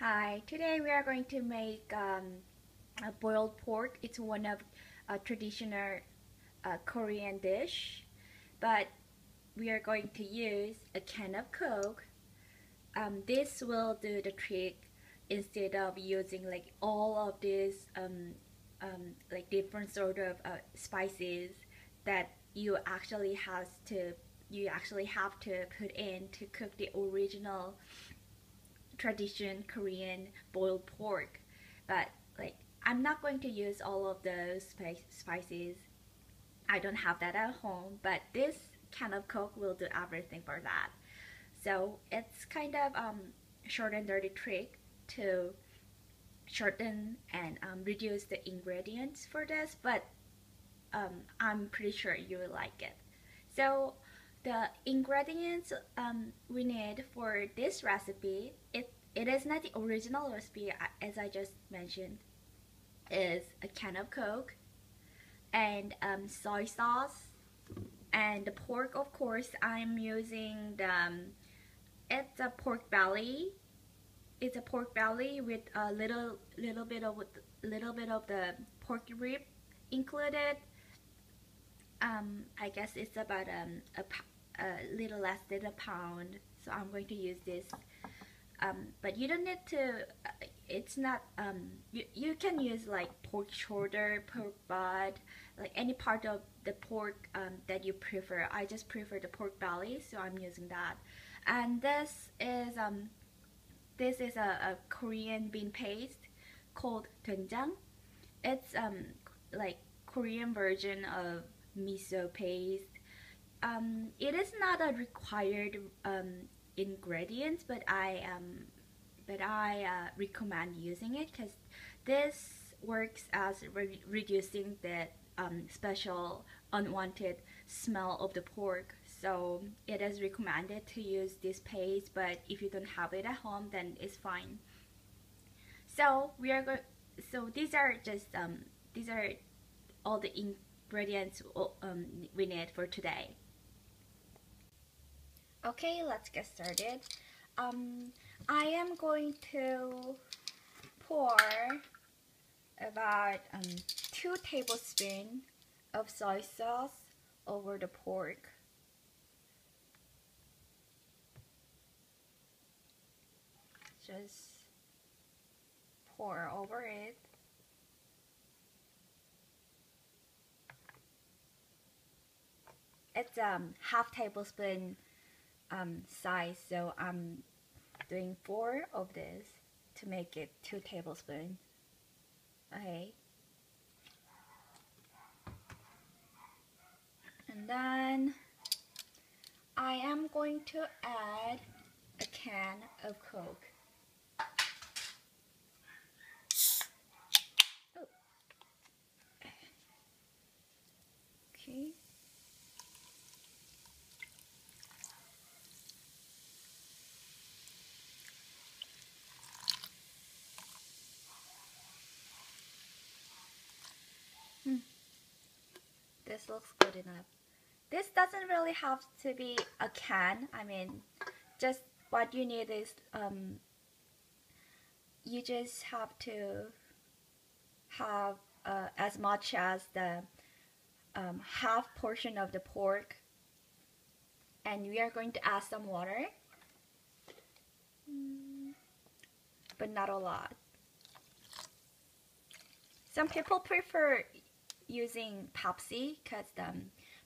Hi, today we are going to make a boiled pork. It's one of a traditional Korean dish, but we are going to use a can of Coke. This will do the trick instead of using like all of these like different sort of spices that you actually have to put in to cook the original tradition Korean boiled pork. But like I'm not going to use all of those spices. I don't have that at home, but this can of Coke will do everything for that. So it's kind of short and dirty trick to shorten and reduce the ingredients for this, but I'm pretty sure you will like it. So the ingredients we need for this recipe, it is not the original recipe as I just mentioned, is a can of Coke and soy sauce and the pork. Of course, I'm using the it's a pork belly. It's a pork belly with a little bit of the pork rib included. I guess it's about a little less than a pound. So I'm going to use this. But you don't need to. It's not. You can use like pork shoulder, pork butt, like any part of the pork that you prefer. I just prefer the pork belly, so I'm using that. And this is a Korean bean paste called doenjang. It's like Korean version of miso paste. It is not a required ingredients, but I recommend using it because this works as reducing the special unwanted smell of the pork. So it is recommended to use this paste, but if you don't have it at home, then it's fine. So we are going. So these are all the ingredients we need for today. Okay, let's get started. I am going to pour about 2 tablespoons of soy sauce over the pork. Just pour over it. It's half tablespoon size, so I'm doing 4 of this to make it 2 tablespoons. Okay. And then I am going to add a can of Coke. Oh. Okay. This looks good enough. This doesn't really have to be a can. I mean, just what you need is you just have to have as much as the half portion of the pork, and we are going to add some water, but not a lot. Some people prefer using Pepsi because the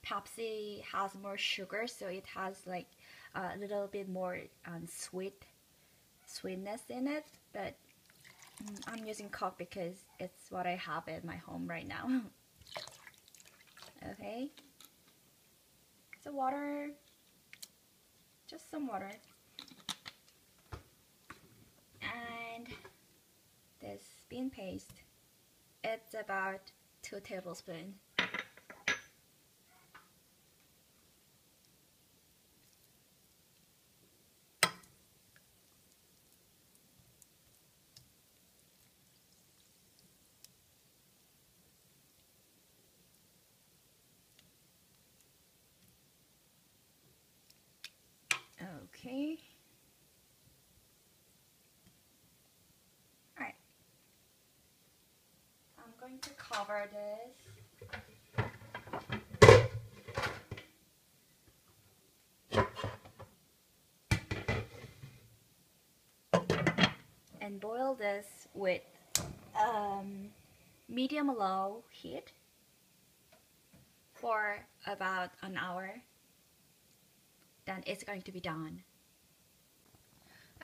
Pepsi has more sugar, so it has like a little bit more sweetness in it. But I'm using Coke because it's what I have at my home right now. Okay, so water, just some water, and this bean paste. It's about 2 tablespoons. Okay. going to cover this. And boil this with medium-low heat for about an hour. Then it's going to be done.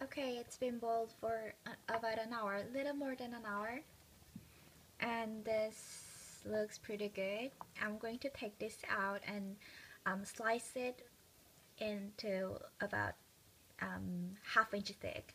Okay, it's been boiled for about an hour, a little more than an hour. And this looks pretty good. I'm going to take this out and slice it into about half inch thick.